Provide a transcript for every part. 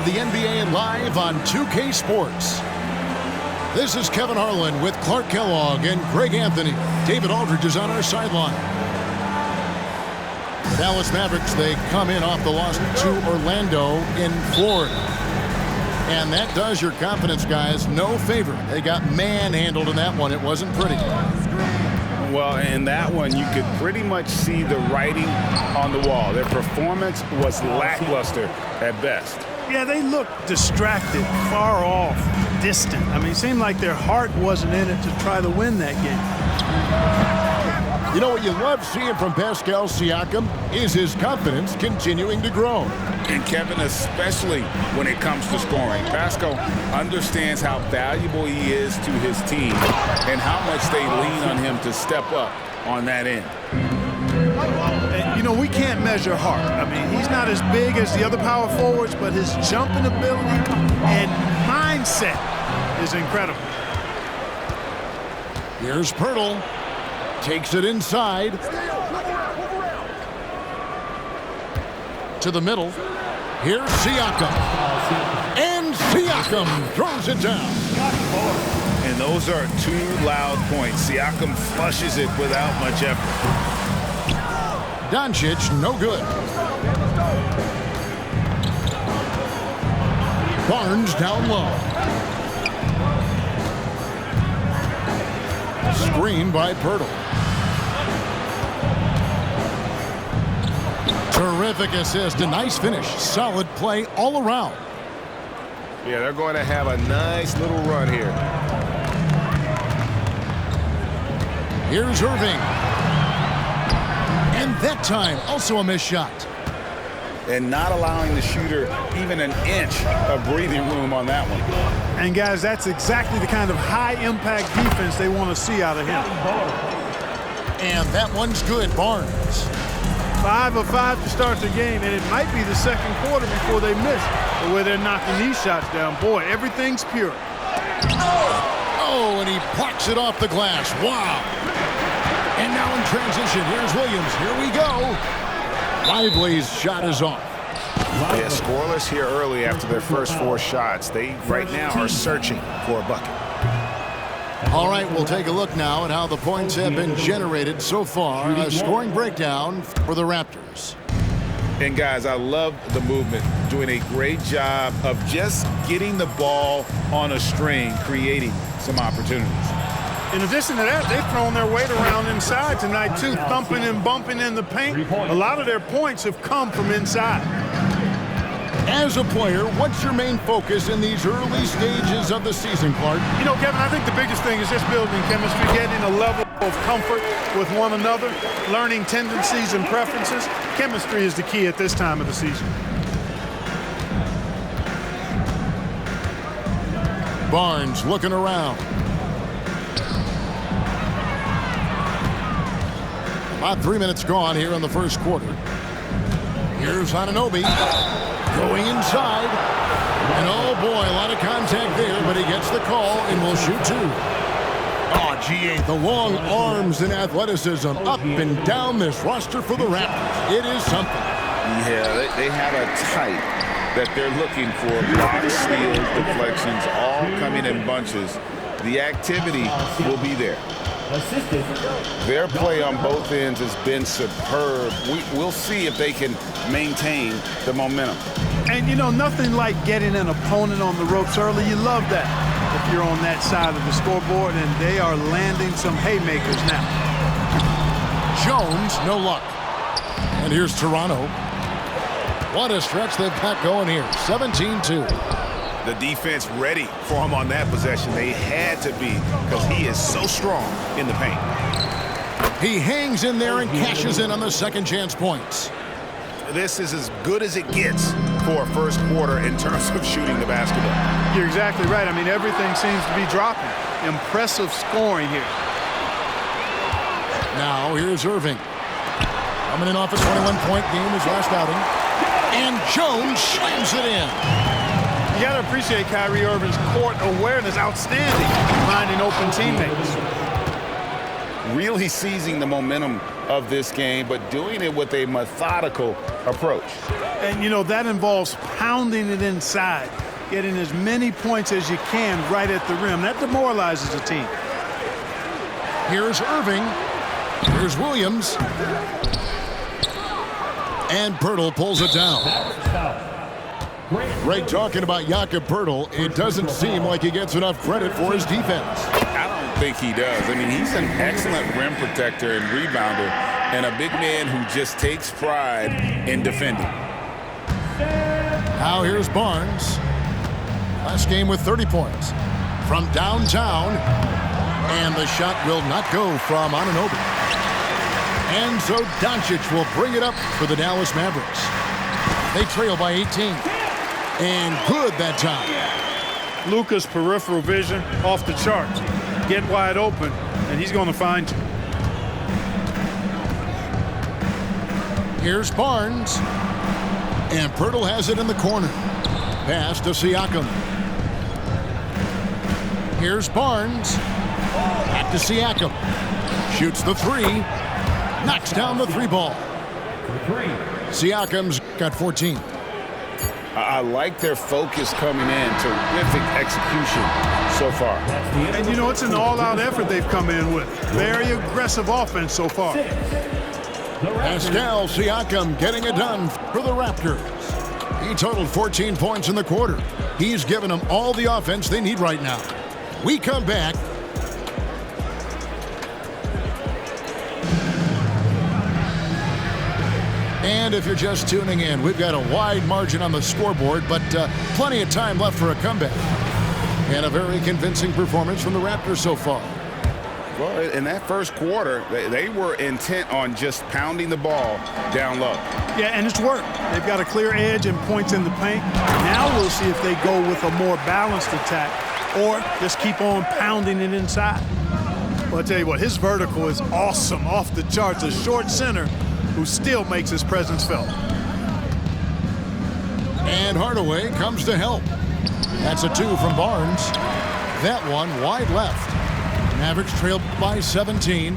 the NBA live on 2K Sports. This is Kevin Harlan with Clark Kellogg and Greg Anthony. David Aldridge is on our sideline. The Dallas Mavericks, they come in off the loss to Orlando in Florida. And that does your confidence guys no favor. They got manhandled in that one. It wasn't pretty. Well, in that one, you could pretty much see the writing on the wall. Their performance was lackluster at best. Yeah, they looked distracted, far off, distant. I mean, it seemed like their heart wasn't in it to try to win that game. You know what you love seeing from Pascal Siakam is his confidence continuing to grow. And Kevin, especially when it comes to scoring. Pascal understands how valuable he is to his team and how much they lean on him to step up on that end. And, you know, we can't measure heart. I mean, he's not as big as the other power forwards, but his jumping ability and mindset is incredible. Here's Poeltl. Takes it inside. To the middle. Here's Siakam. And Siakam throws it down. And those are two loud points. Siakam flushes it without much effort. Doncic, no good. Barnes down low. Screen by Poeltl. Terrific assist, a nice finish. Solid play all around. Yeah, they're going to have a nice little run here. Here's Irving. And that time, also a missed shot. And not allowing the shooter even an inch of breathing room on that one. And, guys, that's exactly the kind of high-impact defense they want to see out of him. And that one's good, Barnes. 5 of 5 to start the game, and it might be the second quarter before they miss. The way they're knocking these shots down, boy, everything's pure. Oh, and he plucks it off the glass. Wow. And now in transition, here's Williams. Here we go. Lively's shot is off. Yeah, scoreless here early after their first 4 shots. They right now are searching for a bucket. All right, we'll take a look now at how the points have been generated so far. A scoring breakdown for the Raptors. And, guys, I love the movement. Doing a great job of just getting the ball on a string, creating some opportunities. In addition to that, they've thrown their weight around inside tonight, too, thumping and bumping in the paint. A lot of their points have come from inside. As a player, what's your main focus in these early stages of the season, Clark? You know, Kevin, I think the biggest thing is just building chemistry, getting a level of comfort with one another, learning tendencies and preferences. Chemistry is the key at this time of the season. Barnes looking around. About 3 minutes gone here in the first quarter. Here's Anunoby going inside. And oh boy, a lot of contact there, but he gets the call and will shoot 2. Oh, gee, the long arms and athleticism up and down this roster for the Raptors. It is something. Yeah, they have a type that they're looking for. Blocks, steals, deflections, all coming in bunches. The activity will be there. Their play on both ends has been superb. We'll see if they can maintain the momentum. And, you know, nothing like getting an opponent on the ropes early. You love that if you're on that side of the scoreboard, and they are landing some haymakers now. Jones, no luck. And here's Toronto. What a stretch they've got going here. 17-2. The defense ready for him on that possession. They had to be because he is so strong in the paint. He hangs in there and cashes in on the second chance points. This is as good as it gets for a first quarter in terms of shooting the basketball. You're exactly right. I mean, everything seems to be dropping. Impressive scoring here. Now here's Irving. Coming in off a 21-point game his last outing. And Jones slams it in. You got to appreciate Kyrie Irving's court awareness. Outstanding, finding open teammates. really seizing the momentum of this game, but doing it with a methodical approach. And, you know, that involves pounding it inside, getting as many points as you can right at the rim. That demoralizes a team. Here's Irving. Here's Williams. And Poeltl pulls it down. Greg talking about Jakob Poeltl. It doesn't seem like he gets enough credit for his defense. I don't think he does. I mean, he's an excellent rim protector and rebounder, and a big man who just takes pride in defending. Now here's Barnes. Last game with 30 points. From downtown. And the shot will not go from Anunoby. And so Doncic will bring it up for the Dallas Mavericks. They trail by 18. And good that time. Luka's peripheral vision off the charts. Get wide open, and he's going to find you. Here's Barnes. And Poeltl has it in the corner. Pass to Siakam. Here's Barnes. Back to Siakam. Shoots the three. Knocks down the three ball. Siakam's got 14. I like their focus coming in. Terrific execution so far. And, you know, it's an all-out effort they've come in with. Very aggressive offense so far. Pascal Siakam getting it done for the Raptors. He totaled 14 points in the quarter. He's given them all the offense they need right now. We come back. And if you're just tuning in, we've got a wide margin on the scoreboard, but plenty of time left for a comeback. And a very convincing performance from the Raptors so far. Well, in that first quarter, they were intent on just pounding the ball down low. Yeah, and it's worked. They've got a clear edge and points in the paint. Now we'll see if they go with a more balanced attack or just keep on pounding it inside. Well, I'll tell you what, his vertical is awesome, off the charts. A short center who still makes his presence felt. And Hardaway comes to help. That's a two from Barnes. That one wide left. Mavericks trailed by 17.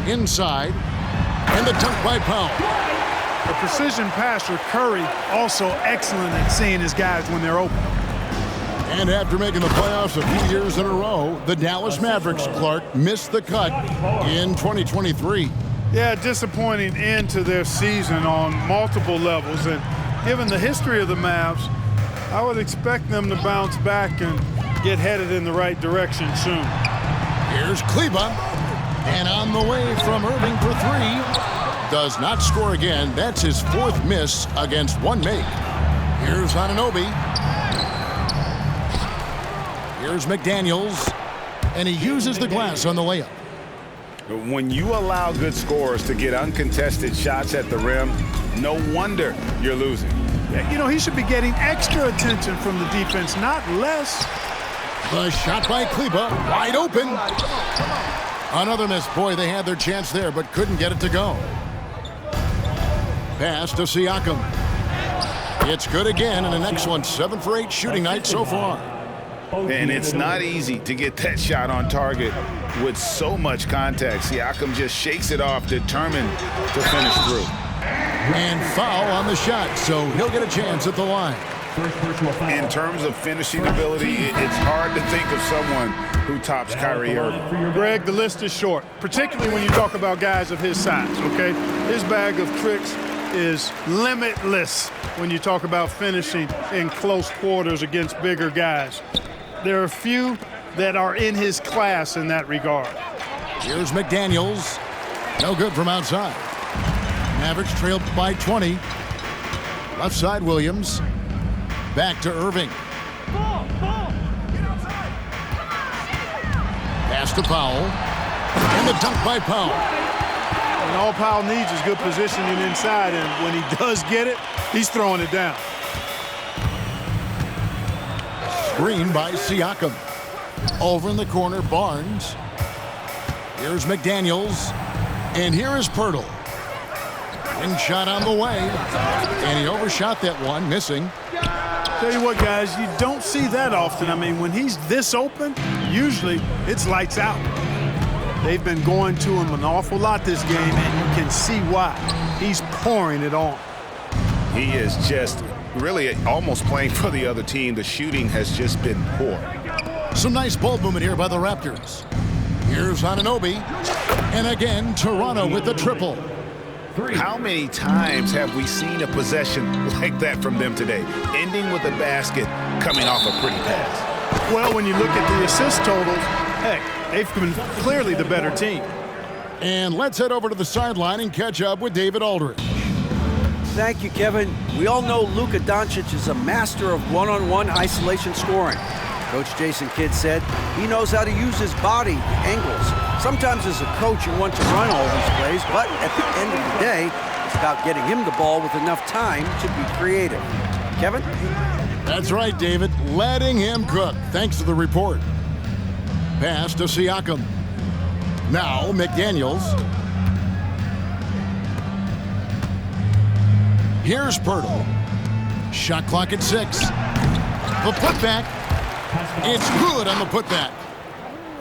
Inside. And the dunk by Powell. The precision passer, Curry, also excellent at seeing his guys when they're open. And after making the playoffs a few years in a row, the Dallas Mavericks, Clark, missed the cut in 2023. Yeah, disappointing end to their season on multiple levels. And given the history of the Mavs, I would expect them to bounce back and get headed in the right direction soon. Here's Kleber. And on the way from Irving for three. Does not score again. That's his fourth miss against one make. Here's Anunoby. Here's McDaniels. And he uses the glass on the layup. When you allow good scorers to get uncontested shots at the rim, no wonder you're losing. You know, he should be getting extra attention from the defense, not less. The shot by Kleber, wide open. Another miss. Boy, they had their chance there, but couldn't get it to go. Pass to Siakam. It's good again, and an excellent 7 for 8 shooting night so far. And it's not easy to get that shot on target with so much contact. Siakam just shakes it off, determined to finish through. And foul on the shot, so he'll get a chance at the line. In terms of finishing ability, it's hard to think of someone who tops Kyrie Irving. Greg, the list is short, particularly when you talk about guys of his size, okay? His bag of tricks is limitless when you talk about finishing in close quarters against bigger guys. There are a few that are in his class in that regard. Here's McDaniels. No good from outside. Mavericks trailed by 20. Left side, Williams. Back to Irving. Pass to Powell. And the dunk by Powell. And all Powell needs is good positioning inside, and when he does get it, he's throwing it down. Screen by Siakam. Over in the corner, Barnes. Here's McDaniels. And here is Poeltl. And shot on the way. And he overshot that one, missing. Tell you what, guys, you don't see that often. I mean, when he's this open, usually it's lights out. They've been going to him an awful lot this game, and you can see why. He's pouring it on. He is just really almost playing for the other team. The shooting has just been poor. Some nice ball movement here by the Raptors. Here's Anunoby. And again, Toronto with the triple. How many times have we seen a possession like that from them today, ending with a basket coming off a pretty pass? Well, when you look at the assist totals, heck, they've been clearly the better team. And let's head over to the sideline and catch up with David Aldridge. Thank you, Kevin. We all know Luka Doncic is a master of one-on-one isolation scoring. Coach Jason Kidd said he knows how to use his body, angles. Sometimes as a coach, you want to run all these plays, but at the end of the day, it's about getting him the ball with enough time to be creative. Kevin? That's right, David. Letting him cook. Thanks to the report. Pass to Siakam. Now McDaniels. Here's Pirtle. Shot clock at 6. The putback. It's good on the putback.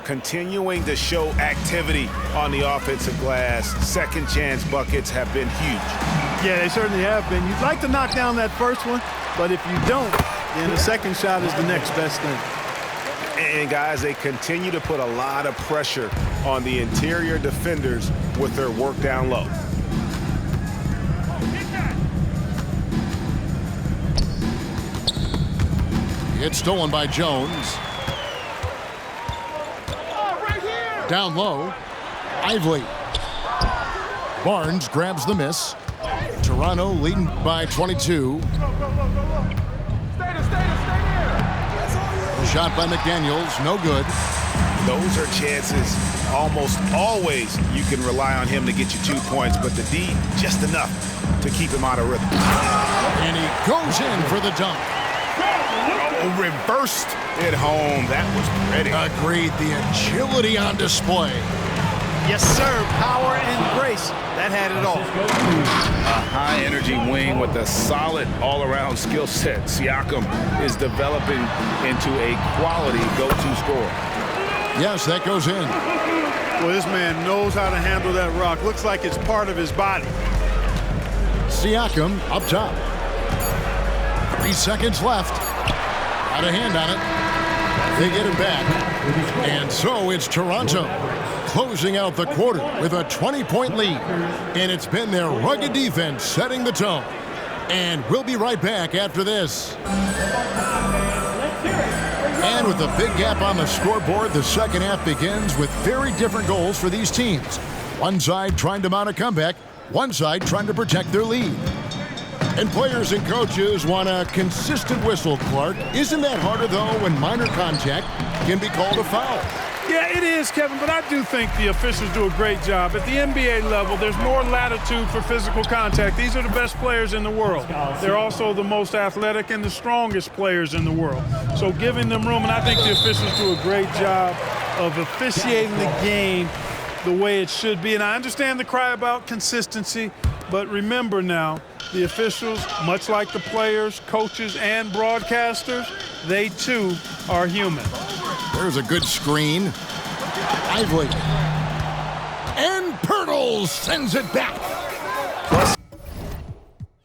Continuing to show activity on the offensive glass. Second chance buckets have been huge. Yeah, they certainly have been. You'd like to knock down that first one, but if you don't, then the second shot is the next best thing. And guys, they continue to put a lot of pressure on the interior defenders with their work down low. It's stolen by Jones. Down low, Ively. Barnes grabs the miss. Toronto leading by 22. Shot by McDaniels, no good. Those are chances almost always you can rely on him to get you 2 points, but the D just enough to keep him out of rhythm. And he goes in for the dunk. Oh, reversed it home. That was pretty. Agreed, the agility on display. Yes, sir. Power and grace. That had it all. A high-energy wing with a solid all-around skill set. Siakam is developing into a quality go-to scorer. Yes, that goes in. Well, this man knows how to handle that rock. Looks like it's part of his body. Siakam up top. 3 seconds left. Got a hand on it. They get it back. And so it's Toronto closing out the quarter with a 20-point lead. And it's been their rugged defense setting the tone. And we'll be right back after this. And with a big gap on the scoreboard, the second half begins with very different goals for these teams. One side trying to mount a comeback, one side trying to protect their lead. And players and coaches want a consistent whistle, Clark. Isn't that harder, though, when minor contact can be called a foul? Yeah, it is, Kevin, but I do think the officials do a great job. At the NBA level, there's more latitude for physical contact. These are the best players in the world. They're also the most athletic and the strongest players in the world. So giving them room, and I think the officials do a great job of officiating the game the way it should be. And I understand the cry about consistency, but remember now, the officials, much like the players, coaches, and broadcasters, they too are human. There's a good screen. Ively. And Pirtle sends it back. Plus,